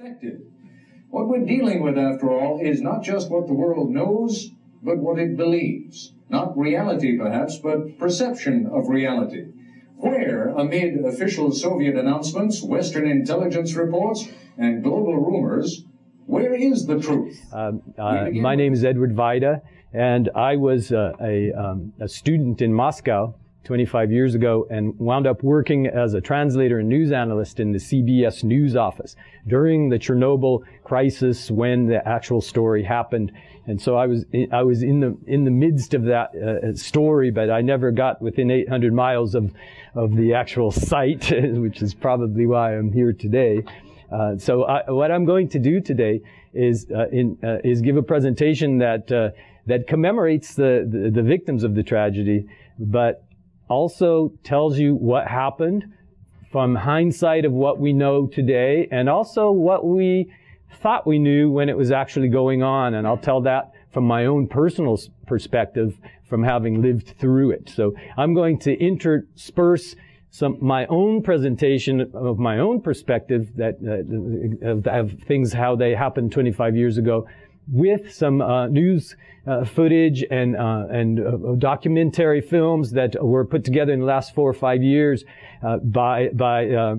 Effective. What we're dealing with, after all, is not just what the world knows, but what it believes. Not reality, perhaps, but perception of reality. Where, amid official Soviet announcements, Western intelligence reports, and global rumors, where is the truth? My name is Edward Vajda, and I was a student in Moscow 25 years ago and wound up working as a translator and news analyst in the CBS News office during the Chernobyl crisis when the actual story happened. And so I was in the midst of that story, but I never got within 800 miles of the actual site, which is probably why I'm here today. So what I'm going to do today is give a presentation that commemorates the victims of the tragedy, but also tells you what happened from hindsight of what we know today, and also what we thought we knew when it was actually going on. And I'll tell that from my own personal perspective from having lived through it. So I'm going to intersperse my own presentation of my own perspective of things, how they happened 25 years ago, with some news footage and documentary films that were put together in the last 4 or 5 years by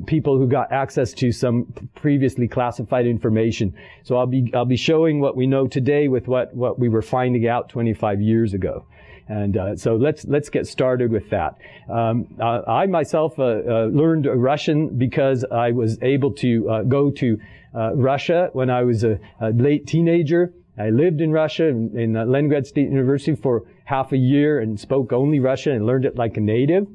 people who got access to some previously classified information. So I'll be showing what we know today with what we were finding out 25 years ago. And so let's get started with that. I myself learned Russian because I was able to go to Russia when I was a late teenager. I lived in Russia in Leningrad State University for half a year and spoke only Russian and learned it like a native.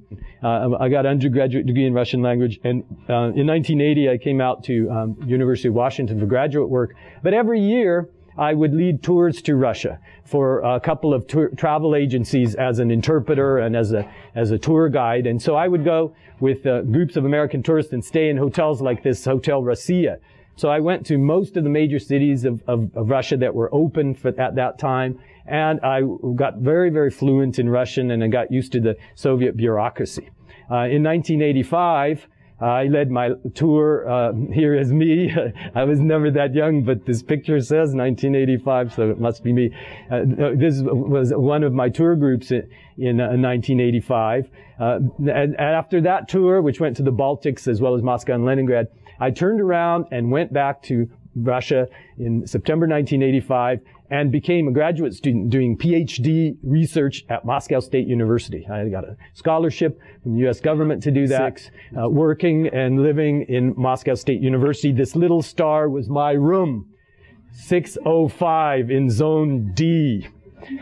I got an undergraduate degree in Russian language, and in 1980 I came out to University of Washington for graduate work. But every year I would lead tours to Russia for a couple of travel agencies as an interpreter and as a tour guide. And so I would go with groups of American tourists and stay in hotels like this Hotel Rossiya. So I went to most of the major cities of Russia that were open at that time, and I got very, very fluent in Russian, and I got used to the Soviet bureaucracy. In 1985, I led my tour, here is me. I was never that young, but this picture says 1985, so it must be me. This was one of my tour groups in 1985. And after that tour, which went to the Baltics as well as Moscow and Leningrad, I turned around and went back to Russia in September 1985 and became a graduate student doing PhD research at Moscow State University. I got a scholarship from the U.S. government to do that. Working and living in Moscow State University. This little star was my room, 605 in Zone D.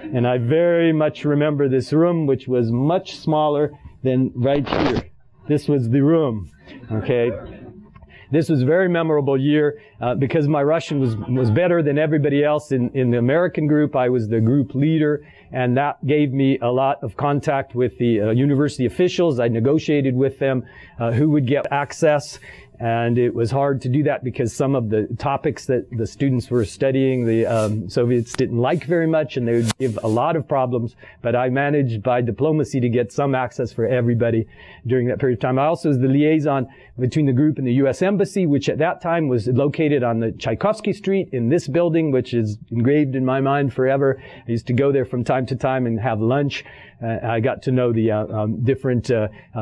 And I very much remember this room, which was much smaller than right here. This was the room, okay? This was a very memorable year because my Russian was better than everybody else in the American group. I was the group leader, and that gave me a lot of contact with the university officials. I negotiated with them who would get access, and it was hard to do that because some of the topics that the students were studying, the Soviets didn't like very much, and they would give a lot of problems. But I managed by diplomacy to get some access for everybody during that period of time. I also was the liaison between the group and the U.S. Embassy, which at that time was located on the Tchaikovsky Street in this building, which is engraved in my mind forever. I used to go there from time to time and have lunch. I got to know the different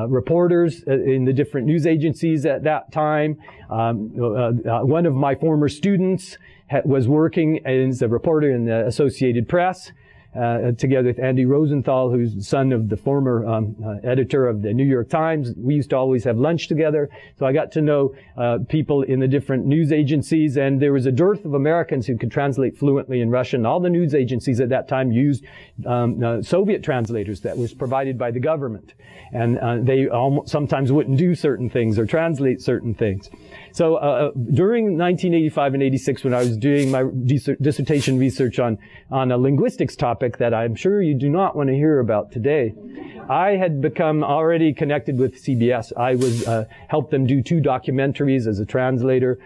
reporters in the different news agencies at that time. One of my former students was working as a reporter in the Associated Press, together with Andy Rosenthal, who's the son of the former editor of the New York Times. We used to always have lunch together. So I got to know people in the different news agencies, and there was a dearth of Americans who could translate fluently in Russian. All the news agencies at that time used Soviet translators that was provided by the government. And they sometimes wouldn't do certain things or translate certain things. So during 1985 and 86, when I was doing my dissertation research on a linguistics topic that I'm sure you do not want to hear about today, I had become already connected with CBS. I was helped them do 2 documentaries as a translator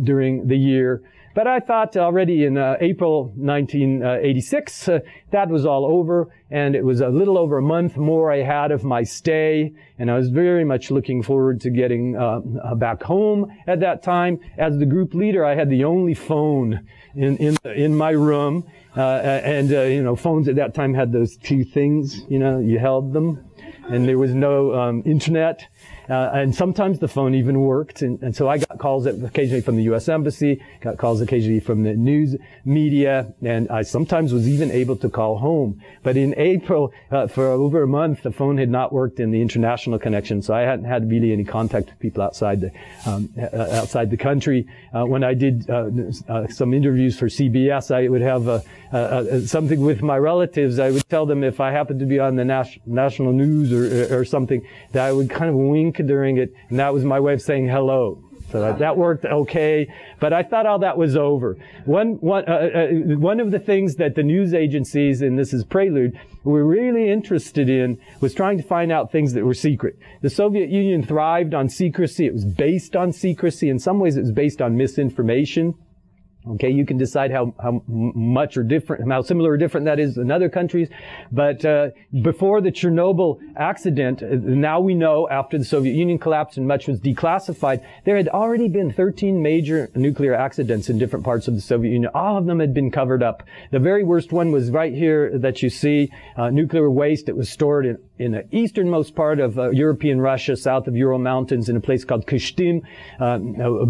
during the year. But I thought already in April 1986, that was all over, and it was a little over a month more I had of my stay, and I was very much looking forward to getting back home at that time. As the group leader, I had the only phone in my room, and you know, phones at that time had those two things, you know, you held them, and there was no internet. And sometimes the phone even worked, and so I got calls occasionally from the U.S. Embassy, got calls occasionally from the news media, and I sometimes was even able to call home. But in April, for over a month, the phone had not worked in the international connection, so I hadn't had really any contact with people outside the country. When I did some interviews for CBS, I would have something with my relatives. I would tell them if I happened to be on the national news or something, that I would kind of wink during it, and that was my way of saying hello. So that worked okay, but I thought all that was over. One of the things that the news agencies, and this is prelude, were really interested in was trying to find out things that were secret. The Soviet Union thrived on secrecy. It was based on secrecy. In some ways, it was based on misinformation. Okay, you can decide how much or different, how similar or different that is in other countries. But before the Chernobyl accident, now we know after the Soviet Union collapsed and much was declassified, there had already been 13 major nuclear accidents in different parts of the Soviet Union. All of them had been covered up. The very worst one was right here that you see, nuclear waste. It was stored in the easternmost part of European Russia, south of Ural Mountains, in a place called Kyshtym,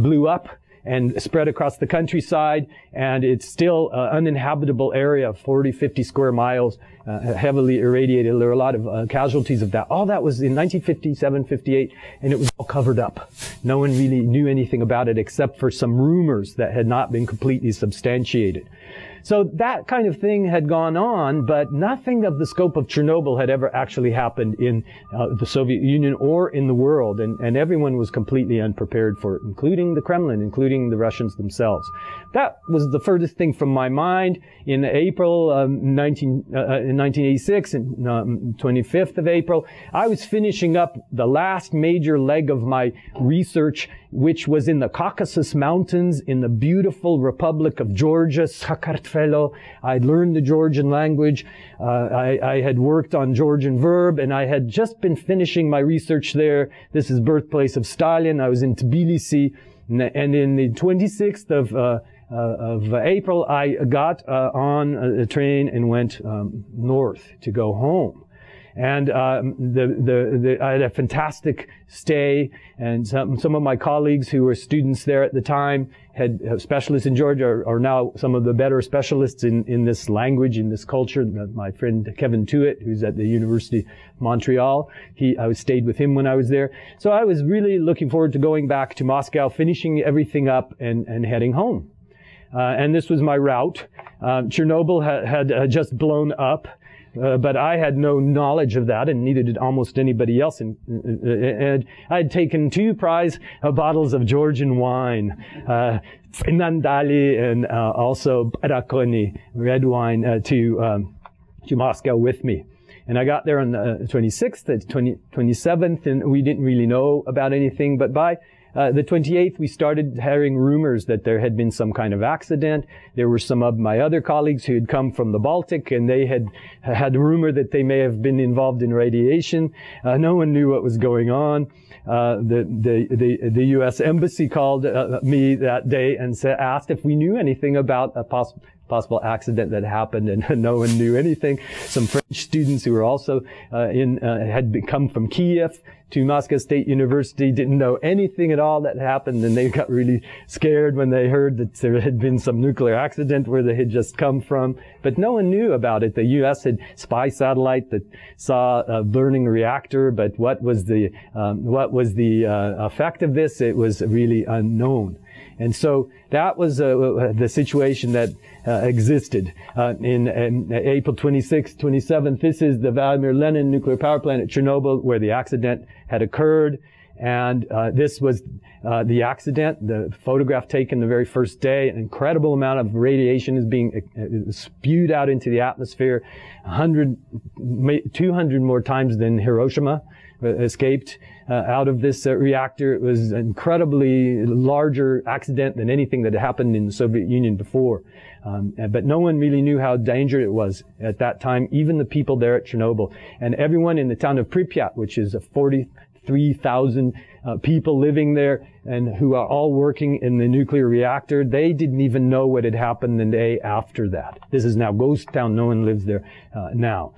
blew up and spread across the countryside, and it's still an uninhabitable area of 40, 50 square miles, heavily irradiated. There were a lot of casualties of that. All that was in 1957, 58, and it was all covered up. No one really knew anything about it except for some rumors that had not been completely substantiated. So that kind of thing had gone on, but nothing of the scope of Chernobyl had ever actually happened in the Soviet Union or in the world, and everyone was completely unprepared for it, including the Kremlin, including the Russians themselves. That was the furthest thing from my mind. In April 1986, and 25th of April, I was finishing up the last major leg of my research, which was in the Caucasus Mountains in the beautiful Republic of Georgia, Sakartvelo. I'd learned the Georgian language. I had worked on Georgian verb, and I had just been finishing my research there. This is birthplace of Stalin. I was in Tbilisi, and in the 26th of April, I got on a train and went north to go home. And I had a fantastic stay, and some of my colleagues who were students there at the time, had specialists in Georgia, are now some of the better specialists in this language, in this culture. My friend Kevin Tuitt, who's at the University of Montreal, I stayed with him when I was there. So I was really looking forward to going back to Moscow, finishing everything up, and heading home. And this was my route. Chernobyl had just blown up. But I had no knowledge of that, and neither did almost anybody else. And I had taken 2 prize bottles of Georgian wine, Finandali and also Barakoni, red wine, to Moscow with me. And I got there on the 26th, the 27th, and we didn't really know about anything. But by the 28th, we started hearing rumors that there had been some kind of accident. There were some of my other colleagues who had come from the Baltic, and they had a rumor that they may have been involved in radiation. No one knew what was going on. The U.S. Embassy called me that day and asked if we knew anything about a possible accident that happened, and no one knew anything. Some French students who were also had come from Kiev to Moscow State University didn't know anything at all that happened, and they got really scared when they heard that there had been some nuclear accident where they had just come from. But no one knew about it. The U.S. had spy satellite that saw a burning reactor, but what was the effect of this? It was really unknown. And so that was the situation that existed in April 26th, 27th. This is the Vladimir Lenin nuclear power plant at Chernobyl, where the accident had occurred. And this was the accident, the photograph taken the very first day. An incredible amount of radiation is being spewed out into the atmosphere, 200 more times than Hiroshima. escaped out of this reactor. It was an incredibly larger accident than anything that had happened in the Soviet Union before. But no one really knew how dangerous it was at that time, even the people there at Chernobyl. And everyone in the town of Pripyat, which is 43,000 people living there and who are all working in the nuclear reactor, they didn't even know what had happened the day after that. This is now ghost town. No one lives there now.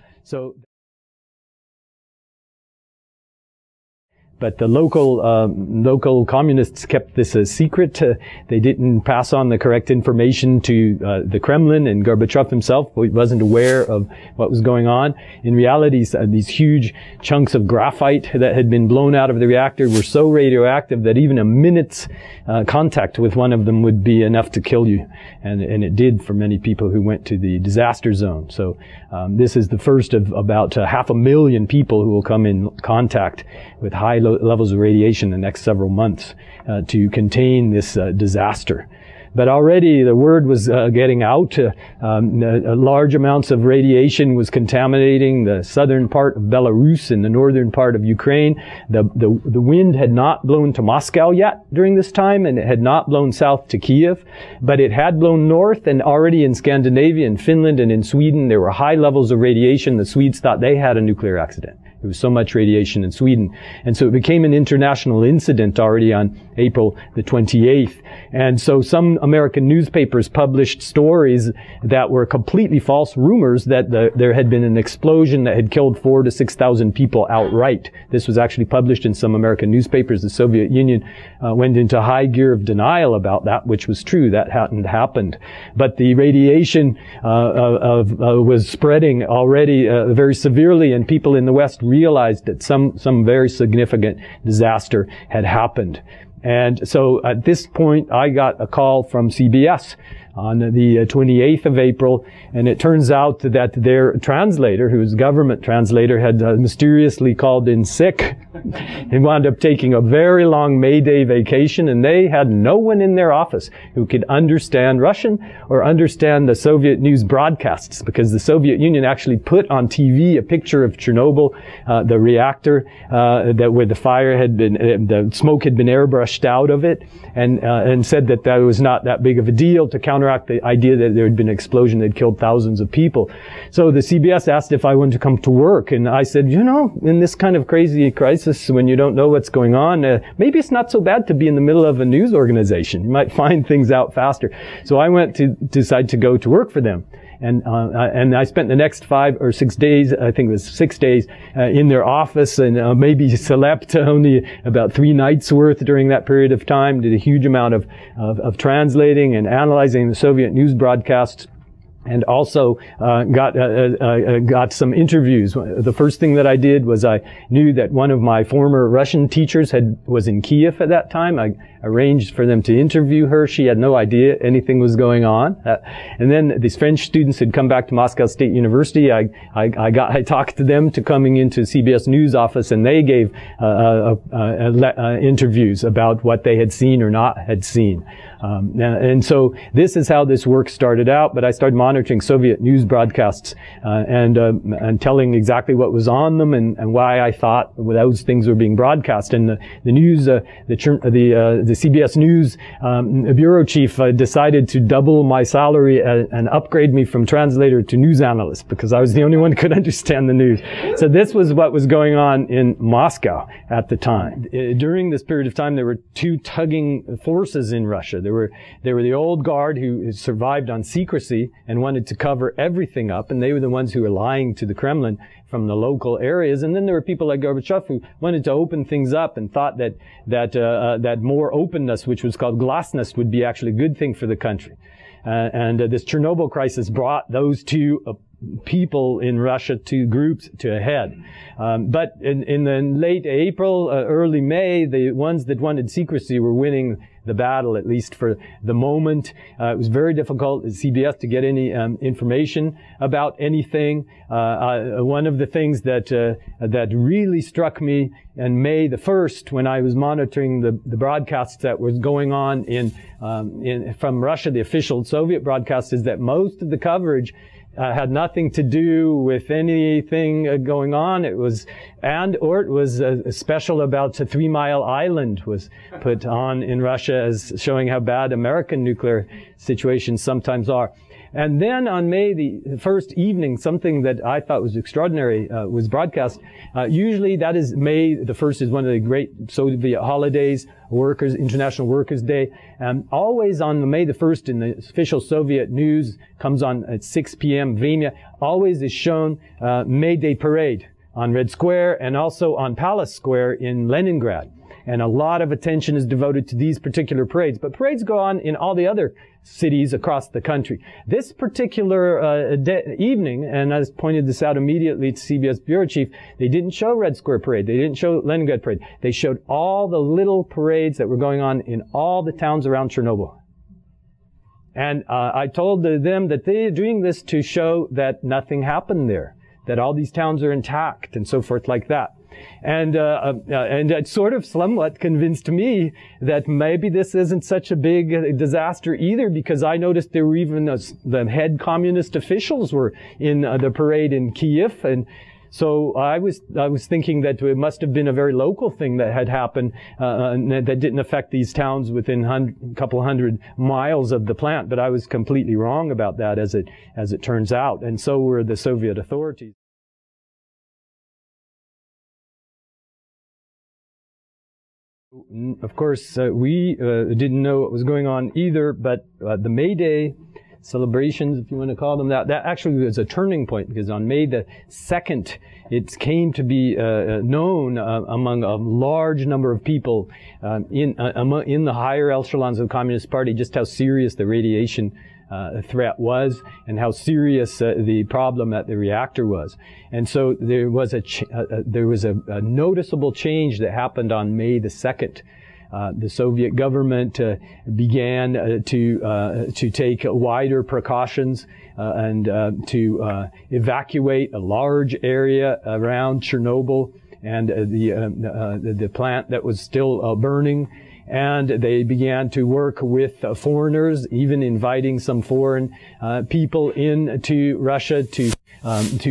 But the local communists kept this a secret. They didn't pass on the correct information to the Kremlin, and Gorbachev himself wasn't aware of what was going on. In reality, these huge chunks of graphite that had been blown out of the reactor were so radioactive that even a minute's contact with one of them would be enough to kill you. And it did for many people who went to the disaster zone. So this is the first of about 500,000 people who will come in contact with high levels of radiation in the next several months to contain this disaster. But already the word was getting out. Large amounts of radiation was contaminating the southern part of Belarus and the northern part of Ukraine. The wind had not blown to Moscow yet during this time, and it had not blown south to Kiev, but it had blown north, and already in Scandinavia, in Finland, and in Sweden, there were high levels of radiation. The Swedes thought they had a nuclear accident. There was so much radiation in Sweden. And so it became an international incident already on April the 28th. And so some American newspapers published stories that were completely false rumors that there had been an explosion that had killed 4,000 to 6,000 people outright. This was actually published in some American newspapers. The Soviet Union went into high gear of denial about that, which was true. That hadn't happened. But the radiation was spreading already very severely, and people in the West realized that some very significant disaster had happened. And so at this point, I got a call from CBS on the 28th of April, and it turns out that their translator, who was a government translator, had mysteriously called in sick and wound up taking a very long May Day vacation, and they had no one in their office who could understand Russian or understand the Soviet news broadcasts, because the Soviet Union actually put on TV a picture of Chernobyl, the reactor, where the fire had been, the smoke had been airbrushed out of it, and said that was not that big of a deal to counteract the idea that there had been an explosion that had killed thousands of people. So the CBS asked if I wanted to come to work, and I said, in this kind of crazy crisis, when you don't know what's going on, maybe it's not so bad to be in the middle of a news organization. You might find things out faster. So I went to decide to go to work for them. And I spent the next 5 or 6 days, I think it was 6 days, in their office, and maybe slept only about 3 nights worth during that period of time. Did a huge amount of translating and analyzing the Soviet news broadcasts. And also got some interviews. The first thing that I did was I knew that one of my former Russian teachers was in Kiev at that time. I arranged for them to interview her. She had no idea anything was going on. And then these French students had come back to Moscow State University. I talked to them to coming into CBS News office, and they gave interviews about what they had seen or not had seen. And so this is how this work started out, but I started monitoring Soviet news broadcasts and telling exactly what was on them and why I thought those things were being broadcast. And the news, the CBS News bureau chief decided to double my salary and upgrade me from translator to news analyst, because I was the only one who could understand the news. So this was what was going on in Moscow at the time. During this period of time, there were 2 tugging forces in Russia. There were the old guard who survived on secrecy and wanted to cover everything up, and they were the ones who were lying to the Kremlin from the local areas. And then there were people like Gorbachev who wanted to open things up and thought that more openness, which was called glasnost, would be actually a good thing for the country. And this Chernobyl crisis brought those 2 people in Russia, 2 groups, to a head. But in the late April, early May, the ones that wanted secrecy were winning the battle, at least for the moment. It was very difficult at CBS to get any information about anything. One of the things that really struck me on May the 1st, when I was monitoring the broadcasts that was going on from Russia, the official Soviet broadcast, is that most of the coverage had nothing to do with anything going on. It was special about a 3 Mile Island was put on in Russia as showing how bad American nuclear situations sometimes are. And then on May the 1st evening, something that I thought was extraordinary was broadcast. Usually that is May the 1st is one of the great Soviet holidays, International Workers' Day. Always on May the 1st in the official Soviet news, comes on at 6 p.m. Vremya, always is shown May Day parade on Red Square and also on Palace Square in Leningrad. And a lot of attention is devoted to these particular parades. But parades go on in all the other cities across the country. This particular evening, and I pointed this out immediately to CBS bureau chief, they didn't show Red Square Parade. They didn't show Leningrad Parade. They showed all the little parades that were going on in all the towns around Chernobyl. And I told them that they're doing this to show that nothing happened there, that all these towns are intact and so forth like that. And it sort of somewhat convinced me that maybe this isn't such a big disaster either, because I noticed there were even the head communist officials were in the parade in Kiev, and so I was thinking that it must have been a very local thing that had happened and that didn't affect these towns within a couple hundred miles of the plant. But I was completely wrong about that, as it turns out, and so were the Soviet authorities. Of course, we didn't know what was going on either, but the May Day celebrations, if you want to call them that actually was a turning point, because on May the 2nd, it came to be known among a large number of people in the higher echelons of the Communist Party just how serious the radiation threat was and how serious the problem at the reactor was. And so there was a noticeable change that happened on May the 2nd. The Soviet government began to take wider precautions and to evacuate a large area around Chernobyl and the plant that was still burning. And they began to work with foreigners, even inviting some foreign people into Russia to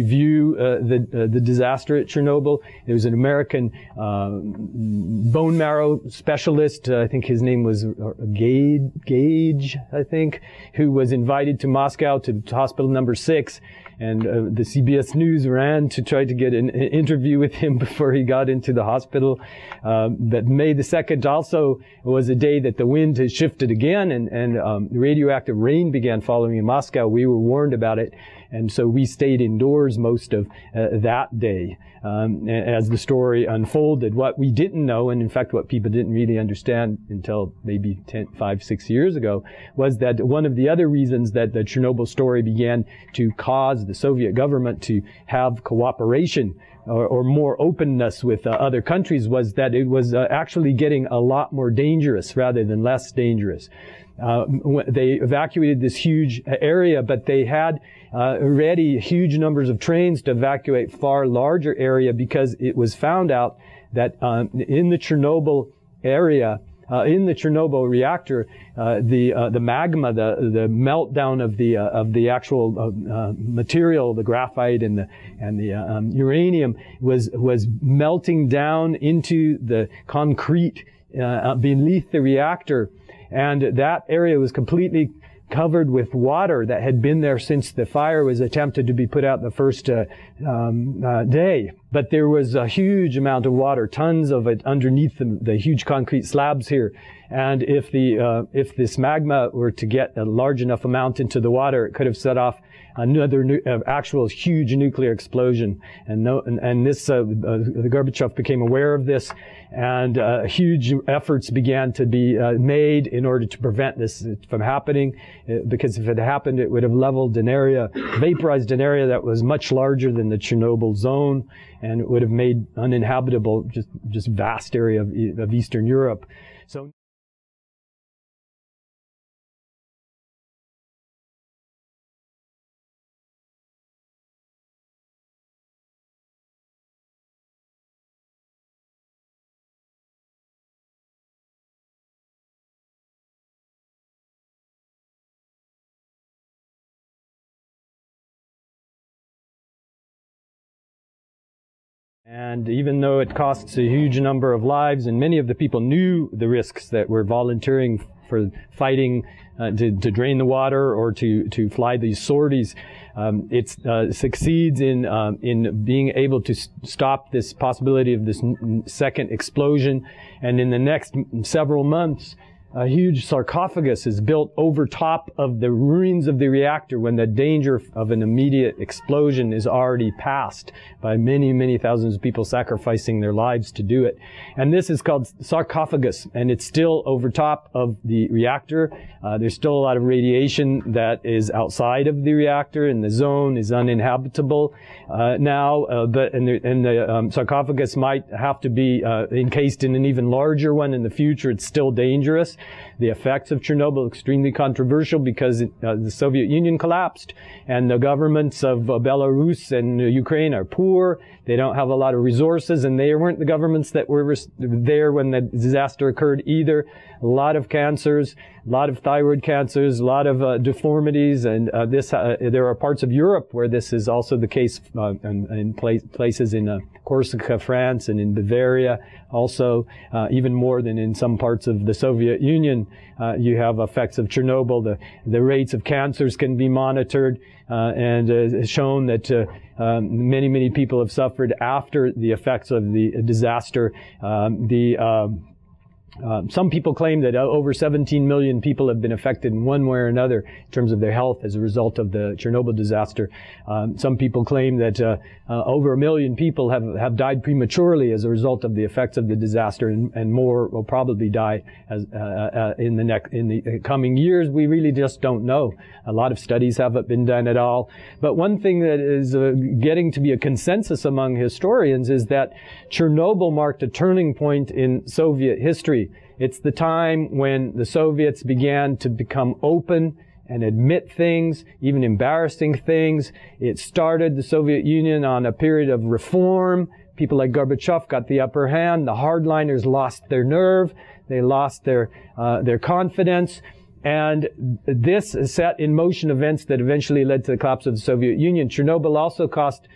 view the disaster at Chernobyl. There was an American bone marrow specialist, I think his name was Gage, I think, who was invited to Moscow to hospital number 6. And the CBS News ran to try to get an interview with him before he got into the hospital. But May the 2nd also was a day that the wind had shifted again, and radioactive rain began falling in Moscow. We were warned about it, and so we stayed indoors most of that day. As the story unfolded, what we didn't know, and in fact what people didn't really understand until maybe 5-6 years ago, was that one of the other reasons that the Chernobyl story began to cause the Soviet government to have cooperation or more openness with other countries was that it was actually getting a lot more dangerous rather than less dangerous. They evacuated this huge area, but they had already huge numbers of trains to evacuate far larger area, because it was found out that in the Chernobyl area, in the Chernobyl reactor, the magma, the meltdown of the actual material, the graphite and the uranium was melting down into the concrete beneath the reactor, and that area was completely covered with water that had been there since the fire was attempted to be put out the first day. But there was a huge amount of water, tons of it underneath the huge concrete slabs here. And if this magma were to get a large enough amount into the water, it could have set off another actual huge nuclear explosion. And the Gorbachev became aware of this, and huge efforts began to be made in order to prevent this from happening. Because if it happened, it would have leveled an area, vaporized an area that was much larger than the Chernobyl zone, and it would have made uninhabitable just vast area of Eastern Europe. So And even though it costs a huge number of lives, and many of the people knew the risks that were volunteering for fighting to drain the water or to fly these sorties, it succeeds in being able to stop this possibility of this second explosion. And in the next several months, a huge sarcophagus is built over top of the ruins of the reactor when the danger of an immediate explosion is already passed by many, many thousands of people sacrificing their lives to do it. And this is called sarcophagus, and it's still over top of the reactor. There's still a lot of radiation that is outside of the reactor, and the zone is uninhabitable now. But the sarcophagus might have to be encased in an even larger one in the future. It's still dangerous. The effects of Chernobyl, extremely controversial because the Soviet Union collapsed and the governments of Belarus and Ukraine are poor. They don't have a lot of resources, and they weren't the governments that were there when the disaster occurred either. A lot of cancers, a lot of thyroid cancers, a lot of deformities, and there are parts of Europe where this is also the case, in places in Corsica, France, and in Bavaria. Also, even more than in some parts of the Soviet Union, you have effects of Chernobyl. The rates of cancers can be monitored, and it's shown that many, many people have suffered after the effects of the disaster. Some people claim that over 17 million people have been affected in one way or another in terms of their health as a result of the Chernobyl disaster. Some people claim that over 1 million people have died prematurely as a result of the effects of the disaster, and more will probably die in the coming years. We really just don't know. A lot of studies haven't been done at all. But one thing that is getting to be a consensus among historians is that Chernobyl marked a turning point in Soviet history. It's the time when the Soviets began to become open and admit things, even embarrassing things. It started the Soviet Union on a period of reform. People like Gorbachev got the upper hand. The hardliners lost their nerve. They lost their confidence. And this set in motion events that eventually led to the collapse of the Soviet Union. Chernobyl also cost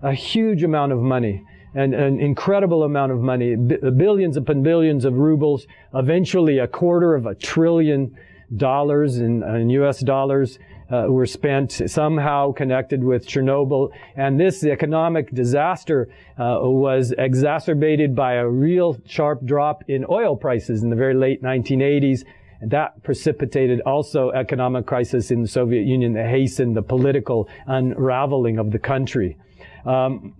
a huge amount of money, an incredible amount of money, billions upon billions of rubles, eventually $250 billion in US dollars were spent somehow connected with Chernobyl. And this economic disaster was exacerbated by a real sharp drop in oil prices in the very late 1980s. And that precipitated also economic crisis in the Soviet Union that hastened the political unraveling of the country. The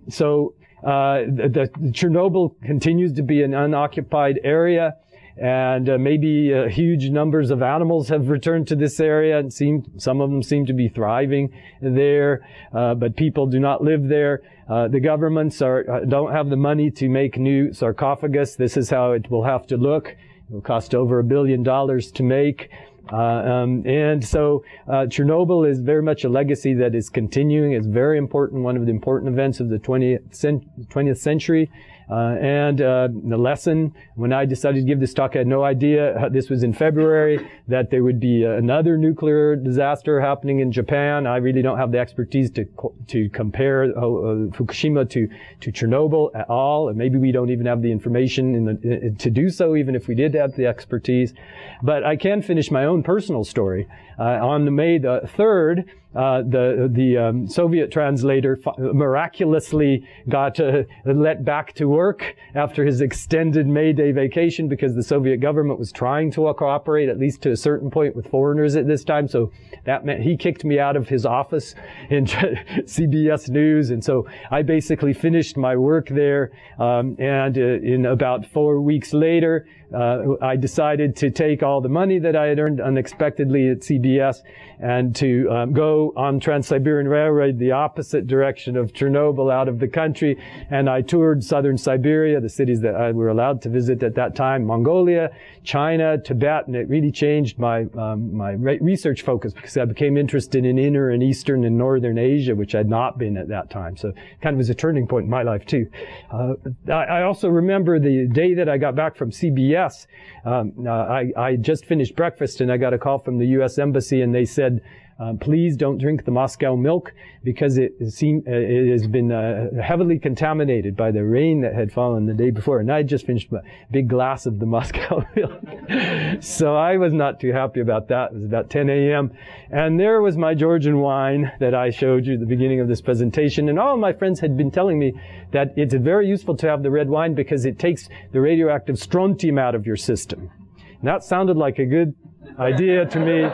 Chernobyl continues to be an unoccupied area, and maybe huge numbers of animals have returned to this area, and some of them seem to be thriving there, but people do not live there. The governments don't have the money to make new sarcophagus. This is how it will have to look. It will cost over $1 billion to make. And so Chernobyl is very much a legacy that is continuing. It's very important, one of the important events of the 20th century. And the lesson, when I decided to give this talk, I had no idea, this was in February, that there would be another nuclear disaster happening in Japan. I really don't have the expertise to compare Fukushima to Chernobyl at all. And maybe we don't even have the information to do so, even if we did have the expertise. But I can finish my own personal story. On May the 3rd, the Soviet translator miraculously got let back to work after his extended May Day vacation, because the Soviet government was trying to cooperate, at least to a certain point, with foreigners at this time. So that meant he kicked me out of his office in CBS News. And so I basically finished my work there. And in about 4 weeks later, I decided to take all the money that I had earned unexpectedly at CBS and to go on Trans-Siberian Railroad the opposite direction of Chernobyl, out of the country. And I toured southern Siberia, the cities that I were allowed to visit at that time, Mongolia, China, Tibet, and it really changed my research focus, because I became interested in inner and eastern and northern Asia, which I'd not been at that time. So kind of was a turning point in my life too. I also remember the day that I got back from CBS. I just finished breakfast and I got a call from the U.S. Embassy, and they said, Please don't drink the Moscow milk because it has been heavily contaminated by the rain that had fallen the day before. And I just finished a big glass of the Moscow milk. So I was not too happy about that. It was about 10 a.m. And there was my Georgian wine that I showed you at the beginning of this presentation. And all my friends had been telling me that it's very useful to have the red wine because it takes the radioactive strontium out of your system. And that sounded like a good idea to me.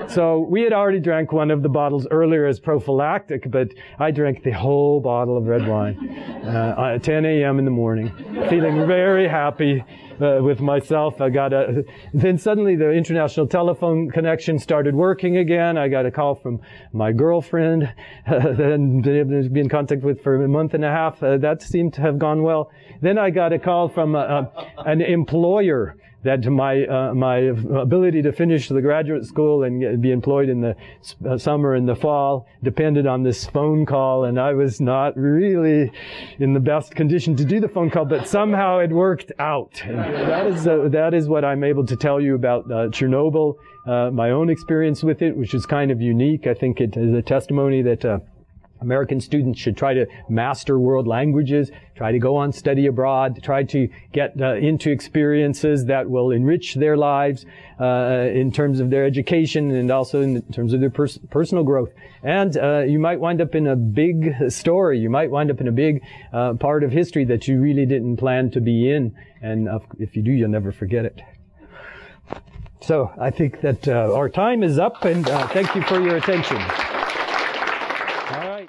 So we had already drank one of the bottles earlier as prophylactic, but I drank the whole bottle of red wine at 10 a.m. in the morning, feeling very happy with myself. Then suddenly the international telephone connection started working again. I got a call from my girlfriend, then been able to be in contact with for a month and a half. That seemed to have gone well. Then I got a call from an employer that my ability to finish the graduate school and be employed in the summer and the fall depended on this phone call, and I was not really in the best condition to do the phone call, but somehow it worked out. And that is what I'm able to tell you about Chernobyl, my own experience with it, which is kind of unique. I think it is a testimony that American students should try to master world languages, try to go on study abroad, try to get into experiences that will enrich their lives in terms of their education and also in terms of their personal growth. And you might wind up in a big story. You might wind up in a big part of history that you really didn't plan to be in. And if you do, you'll never forget it. So I think that our time is up, and thank you for your attention. All right.